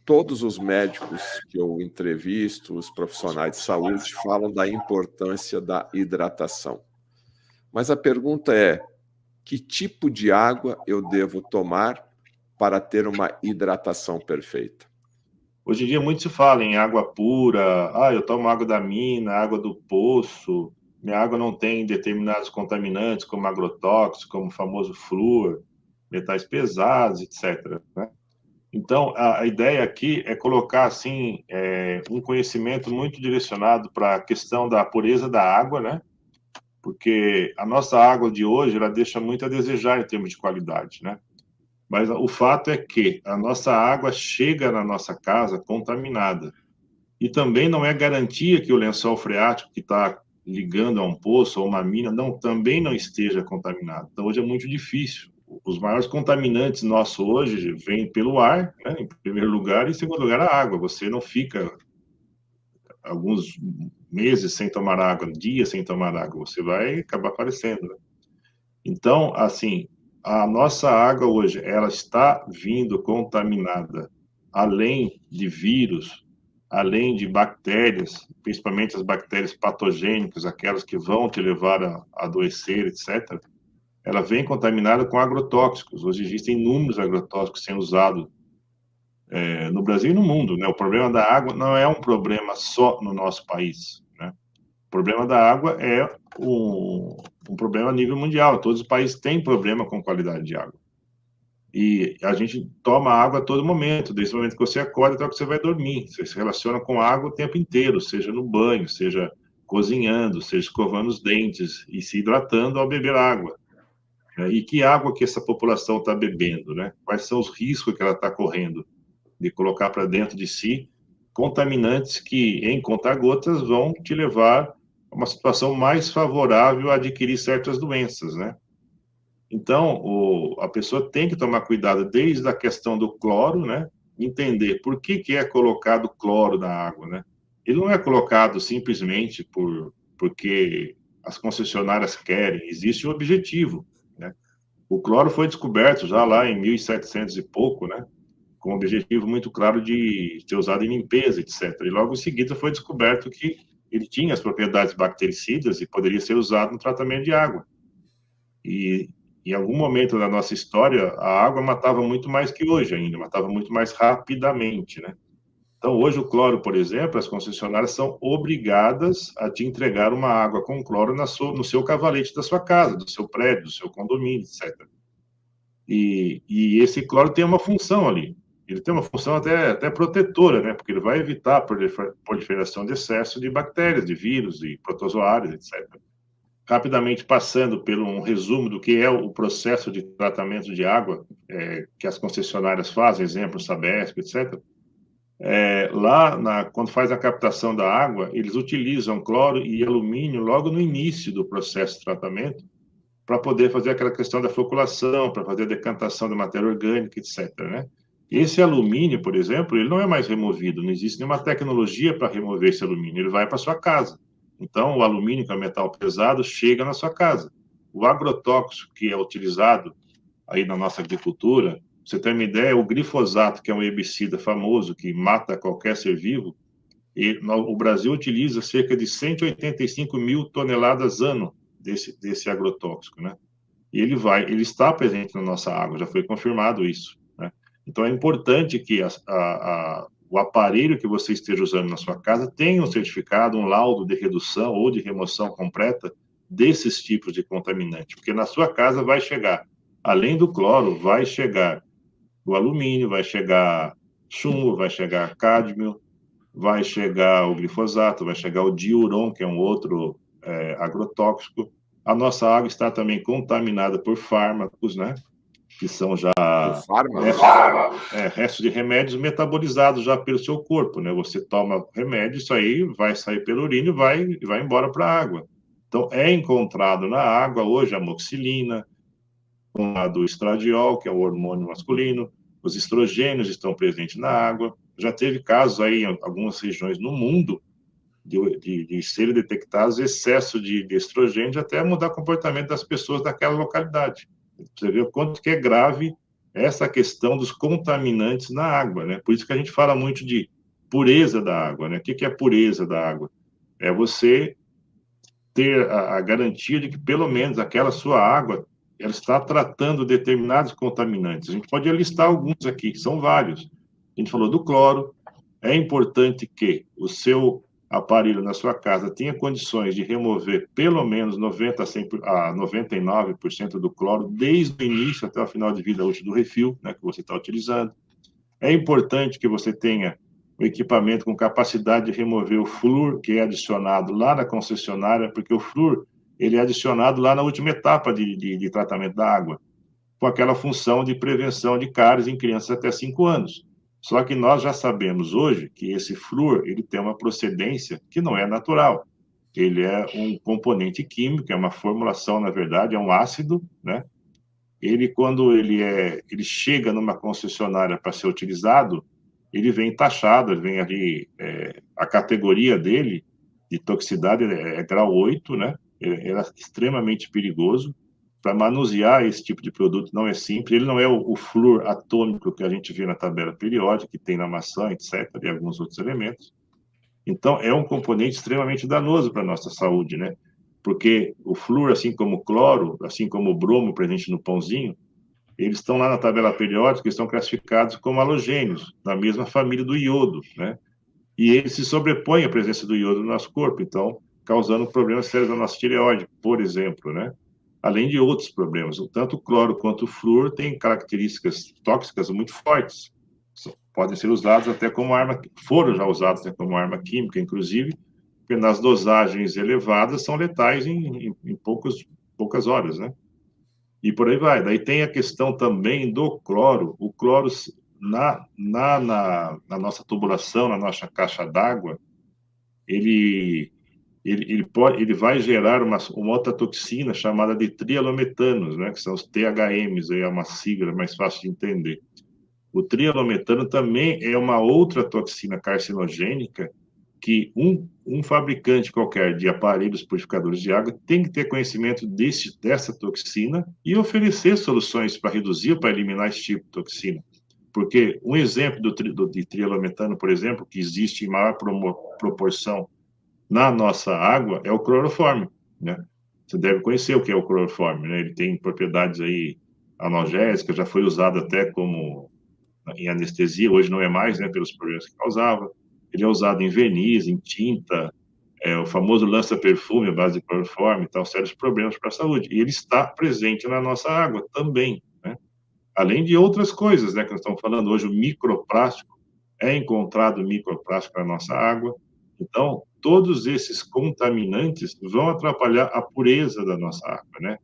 Todos os médicos que eu entrevisto, os profissionais de saúde, falam da importância da hidratação. Mas a pergunta é: que tipo de água eu devo tomar para ter uma hidratação perfeita? Hoje em dia muito se fala em água pura, eu tomo água da mina, água do poço, minha água não tem determinados contaminantes, como agrotóxicos, como o famoso flúor, metais pesados, etc., né? Então, a ideia aqui é colocar, assim, um conhecimento muito direcionado para a questão da pureza da água, né? Porque a nossa água de hoje, ela deixa muito a desejar em termos de qualidade, né? Mas o fato é que a nossa água chega na nossa casa contaminada. E também não é garantia que o lençol freático que está ligando a um poço ou uma mina também não esteja contaminado. Então, hoje é muito difícil. Os maiores contaminantes nossos hoje vêm pelo ar, né, em primeiro lugar, e em segundo lugar, a água. Você não fica alguns meses sem tomar água, dias sem tomar água, você vai acabar falecendo, né? Então, assim, a nossa água hoje, ela está vindo contaminada, além de vírus, além de bactérias, principalmente as bactérias patogênicas, aquelas que vão te levar a adoecer, etc. Ela vem contaminada com agrotóxicos. Hoje existem inúmeros agrotóxicos sendo usados no Brasil e no mundo, né? O problema da água não é um problema só no nosso país, né? O problema da água é um problema a nível mundial. Todos os países têm problema com qualidade de água. E a gente toma água a todo momento, desde o momento que você acorda até que você vai dormir. Você se relaciona com água o tempo inteiro, seja no banho, seja cozinhando, seja escovando os dentes e se hidratando ao beber água. E que água que essa população está bebendo, né? Quais são os riscos que ela está correndo de colocar para dentro de si contaminantes que, em conta-gotas, vão te levar a uma situação mais favorável a adquirir certas doenças, né? Então, a pessoa tem que tomar cuidado desde a questão do cloro, né? Entender por que é colocado cloro na água, né? Ele não é colocado simplesmente porque as concessionárias querem, existe um objetivo, né? O cloro foi descoberto já lá em 1700 e pouco, né? Com um objetivo muito claro de ser usado em limpeza, etc. E logo em seguida foi descoberto que ele tinha as propriedades bactericidas e poderia ser usado no tratamento de água. E em algum momento da nossa história, a água matava muito mais que hoje ainda, matava muito mais rapidamente, né? Então, hoje o cloro, por exemplo, as concessionárias são obrigadas a te entregar uma água com cloro no seu cavalete da sua casa, do seu prédio, do seu condomínio, etc. E esse cloro tem uma função ali. Ele tem uma função até protetora, né? Porque ele vai evitar a proliferação de excesso de bactérias, de vírus, de protozoários, etc. Rapidamente passando pelo um resumo do que é o processo de tratamento de água que as concessionárias fazem, exemplo, Sabesp, etc. Quando faz a captação da água, eles utilizam cloro e alumínio logo no início do processo de tratamento para poder fazer aquela questão da floculação, para fazer a decantação da matéria orgânica, etc., né? Esse alumínio, por exemplo, ele não é mais removido, não existe nenhuma tecnologia para remover esse alumínio, ele vai para sua casa. Então, o alumínio, que é um metal pesado, chega na sua casa. O agrotóxico que é utilizado aí na nossa agricultura, pra você ter uma ideia, o glifosato, que é um herbicida famoso que mata qualquer ser vivo, o Brasil utiliza cerca de 185 mil toneladas ano desse agrotóxico, né? E ele está presente na nossa água, já foi confirmado isso, né? Então é importante que o aparelho que você esteja usando na sua casa tenha um certificado, um laudo de redução ou de remoção completa desses tipos de contaminante, porque na sua casa vai chegar, além do cloro, vai chegar o alumínio, vai chegar chumbo, vai chegar cádmio, vai chegar o glifosato, vai chegar o diuron, que é um outro agrotóxico. A nossa água está também contaminada por fármacos, né? Que são já Por fármacos? restos de remédios metabolizados já pelo seu corpo, né? Você toma remédio, isso aí vai sair pela urina e vai embora para a água. Então, é encontrado na água hoje a amoxicilina, do estradiol, que é o hormônio masculino, os estrogênios estão presentes na água. Já teve casos aí em algumas regiões no mundo de serem detectados excesso de estrogênio até mudar o comportamento das pessoas daquela localidade. Você vê o quanto que é grave essa questão dos contaminantes na água, né? Por isso que a gente fala muito de pureza da água, né? O que é a pureza da água? É você ter a garantia de que, pelo menos, aquela sua água ela está tratando determinados contaminantes. A gente pode listar alguns aqui, são vários. A gente falou do cloro. É importante que o seu aparelho na sua casa tenha condições de remover pelo menos 90 a 99% do cloro desde o início até o final de vida útil do refil, né, que você está utilizando. É importante que você tenha o equipamento com capacidade de remover o flúor que é adicionado lá na concessionária, porque o flúor ele é adicionado lá na última etapa de tratamento da água, com aquela função de prevenção de cáries em crianças até 5 anos. Só que nós já sabemos hoje que esse flúor ele tem uma procedência que não é natural. Ele é um componente químico, é uma formulação, na verdade, é um ácido, né? Ele, quando ele chega numa concessionária para ser utilizado, ele vem taxado, ele vem ali, a categoria dele de toxicidade é grau 8, né? Ele é extremamente perigoso. Para manusear esse tipo de produto não é simples, ele não é o flúor atômico que a gente vê na tabela periódica, que tem na maçã, etc., e alguns outros elementos. Então, é um componente extremamente danoso para a nossa saúde, né? Porque o flúor, assim como o cloro, assim como o bromo presente no pãozinho, eles estão lá na tabela periódica, estão classificados como halogênios, da mesma família do iodo, né? E eles se sobrepõem à presença do iodo no nosso corpo, então, causando problemas sérios na nossa tireoide, por exemplo, né? Além de outros problemas. Tanto o cloro quanto o flúor têm características tóxicas muito fortes. Podem ser usados até como arma, foram já usados até como arma química, inclusive, porque nas dosagens elevadas são letais em poucas horas, né? E por aí vai. Daí tem a questão também do cloro. O cloro, na nossa tubulação, na nossa caixa d'água, ele, ele vai gerar uma outra toxina chamada de trialometanos, né? Que são os THMs, aí é uma sigla mais fácil de entender. O trialometano também é uma outra toxina carcinogênica que um fabricante qualquer de aparelhos purificadores de água tem que ter conhecimento dessa toxina e oferecer soluções para reduzir, para eliminar esse tipo de toxina. Porque um exemplo de trialometano, por exemplo, que existe em maior proporção na nossa água, é o cloroforme, né? Você deve conhecer o que é o cloroforme, né? Ele tem propriedades aí analgésicas, já foi usado até como em anestesia, hoje não é mais, né, pelos problemas que causava. Ele é usado em verniz, em tinta, o famoso lança-perfume à base de cloroforme, então, sérios problemas para a saúde. E ele está presente na nossa água também, né? Além de outras coisas, né, que nós estamos falando hoje, o microplástico, é encontrado microplástico na nossa água. Então, todos esses contaminantes vão atrapalhar a pureza da nossa água, né?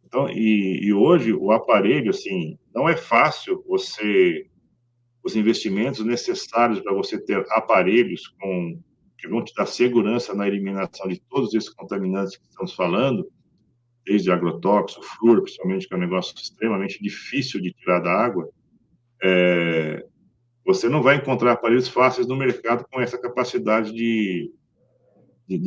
Então, e hoje o aparelho, assim, não é fácil os investimentos necessários para você ter aparelhos que vão te dar segurança na eliminação de todos esses contaminantes que estamos falando, desde agrotóxico, flúor, principalmente, que é um negócio extremamente difícil de tirar da água. Você não vai encontrar aparelhos fáceis no mercado com essa capacidade de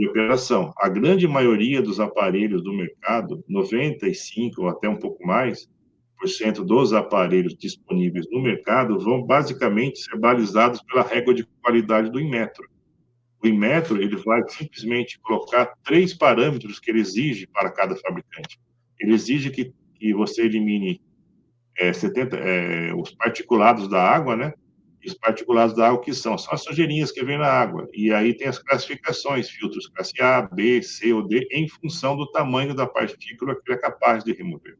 operação. A grande maioria dos aparelhos do mercado, 95% ou até um pouco mais, por cento dos aparelhos disponíveis no mercado vão basicamente ser balizados pela régua de qualidade do Inmetro. O Inmetro ele vai simplesmente colocar 3 parâmetros que ele exige para cada fabricante. Ele exige que você elimine 70, os particulados da água, né? E os particulados da água que são as sujeirinhas que vêm na água. E aí tem as classificações, filtros classe A, B, C ou D, em função do tamanho da partícula que ele é capaz de remover.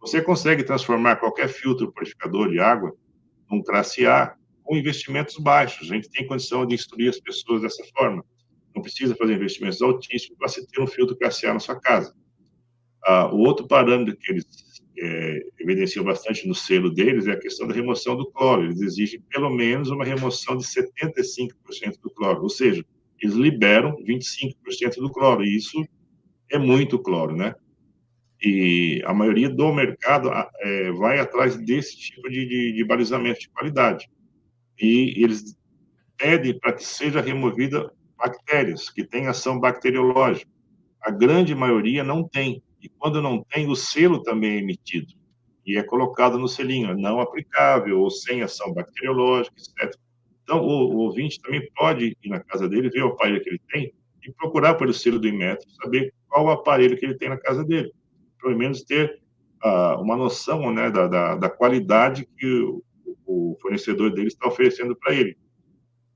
Você consegue transformar qualquer filtro purificador de água num classe A com investimentos baixos. A gente tem condição de instruir as pessoas dessa forma. Não precisa fazer investimentos altíssimos para se ter um filtro classe A na sua casa. O outro parâmetro que eles evidenciam bastante no selo deles é a questão da remoção do cloro. Eles exigem pelo menos uma remoção de 75% do cloro, ou seja, eles liberam 25% do cloro, e isso é muito cloro, né? E a maioria do mercado vai atrás desse tipo de balizamento de qualidade. E eles pedem para que seja removida bactérias que têm ação bacteriológica. A grande maioria não tem. E quando não tem, o selo também é emitido. e é colocado no selinho, não aplicável ou sem ação bacteriológica, etc. Então, o ouvinte também pode ir na casa dele, ver o aparelho que ele tem e procurar pelo selo do Inmetro, saber qual o aparelho que ele tem na casa dele. Pelo menos ter uma noção, né, da qualidade que o fornecedor dele está oferecendo para ele.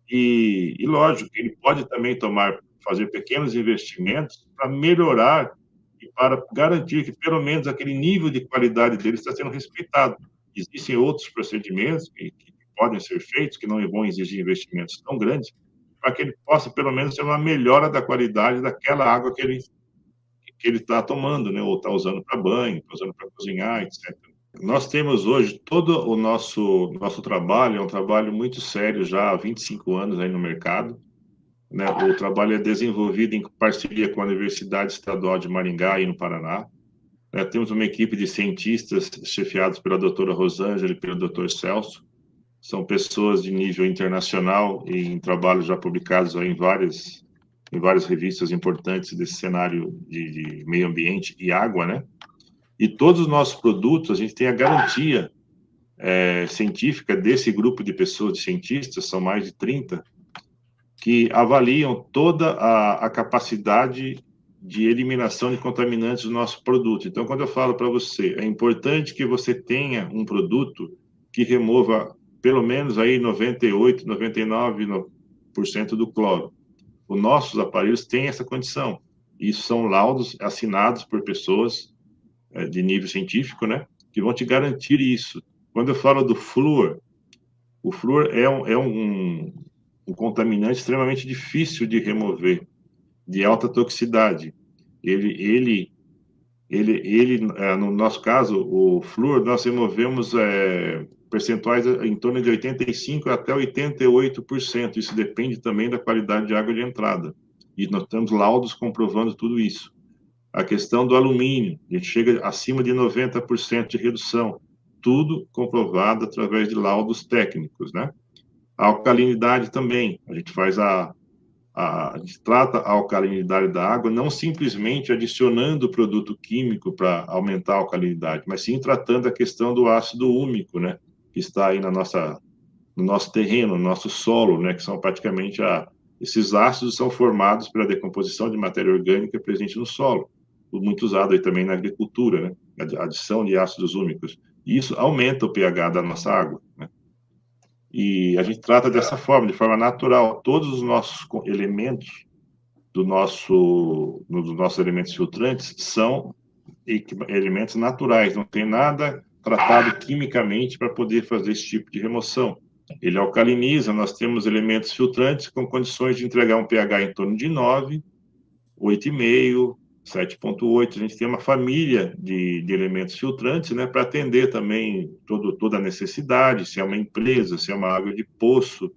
E lógico, ele pode também fazer pequenos investimentos para melhorar e para garantir que pelo menos aquele nível de qualidade dele está sendo respeitado. Existem outros procedimentos que podem ser feitos, que não vão exigir investimentos tão grandes, para que ele possa pelo menos ter uma melhora da qualidade daquela água que ele está tomando, né? Ou está usando para banho, está usando para cozinhar, etc. Nós temos hoje todo o nosso trabalho, é um trabalho muito sério já há 25 anos aí no mercado, né? O trabalho é desenvolvido em parceria com a Universidade Estadual de Maringá, aí no Paraná. Temos uma equipe de cientistas chefiados pela doutora Rosângela e pelo doutor Celso. São pessoas de nível internacional e em trabalhos já publicados aí em várias revistas importantes desse cenário de meio ambiente e água, né? E todos os nossos produtos, a gente tem a garantia científica desse grupo de pessoas, de cientistas, são mais de 30, que avaliam toda a capacidade de eliminação de contaminantes do nosso produto. Então, quando eu falo para você, é importante que você tenha um produto que remova pelo menos aí 98, 99% do cloro. Os nossos aparelhos têm essa condição. Isso são laudos assinados por pessoas de nível científico, né, que vão te garantir isso. Quando eu falo do flúor, o flúor é um contaminante extremamente difícil de remover, de alta toxicidade. No nosso caso, o flúor, nós removemos percentuais em torno de 85% até 88%. Isso depende também da qualidade de água de entrada. E nós temos laudos comprovando tudo isso. A questão do alumínio, a gente chega acima de 90% de redução. Tudo comprovado através de laudos técnicos, né? A alcalinidade também. A gente gente trata a alcalinidade da água não simplesmente adicionando produto químico para aumentar a alcalinidade, mas sim tratando a questão do ácido úmico, né? Que está aí no nosso terreno, no nosso solo, né? Que são praticamente esses ácidos são formados pela decomposição de matéria orgânica presente no solo, muito usado aí também na agricultura, né? A adição de ácidos úmicos. E isso aumenta o pH da nossa água, né? E a gente trata dessa forma, de forma natural. Todos os nossos elementos dos nossos elementos filtrantes são elementos naturais, não tem nada tratado quimicamente para poder fazer esse tipo de remoção. Ele alcaliniza, nós temos elementos filtrantes com condições de entregar um pH em torno de 9, 8,5, 7,8. A gente tem uma família de elementos filtrantes, né, para atender também toda a necessidade, se é uma empresa, se é uma água de poço.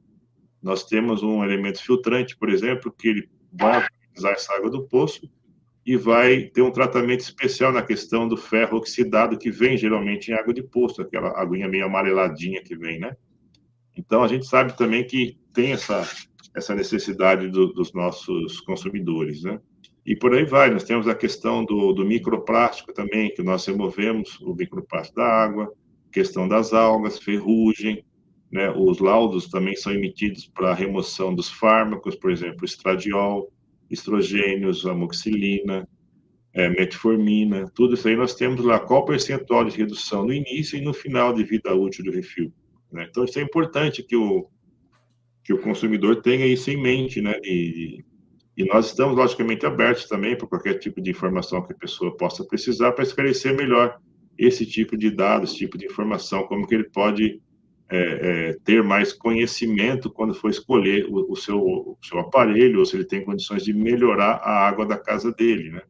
Nós temos um elemento filtrante, por exemplo, que ele vai utilizar essa água do poço e vai ter um tratamento especial na questão do ferro oxidado, que vem geralmente em água de poço, aquela aguinha meio amareladinha que vem, né? Então, a gente sabe também que tem essa necessidade dos nossos consumidores, né? E por aí vai, nós temos a questão do microplástico também, que nós removemos o microplástico da água, questão das algas, ferrugem, né? Os laudos também são emitidos para a remoção dos fármacos, por exemplo, estradiol, estrogênios, amoxicilina, metformina, tudo isso aí nós temos lá qual percentual de redução no início e no final de vida útil do refil, né? Então, isso é importante que o consumidor tenha isso em mente, né? E nós estamos, logicamente, abertos também para qualquer tipo de informação que a pessoa possa precisar para esclarecer melhor esse tipo de dados, esse tipo de informação, como que ele pode ter mais conhecimento quando for escolher o seu aparelho, ou se ele tem condições de melhorar a água da casa dele, né?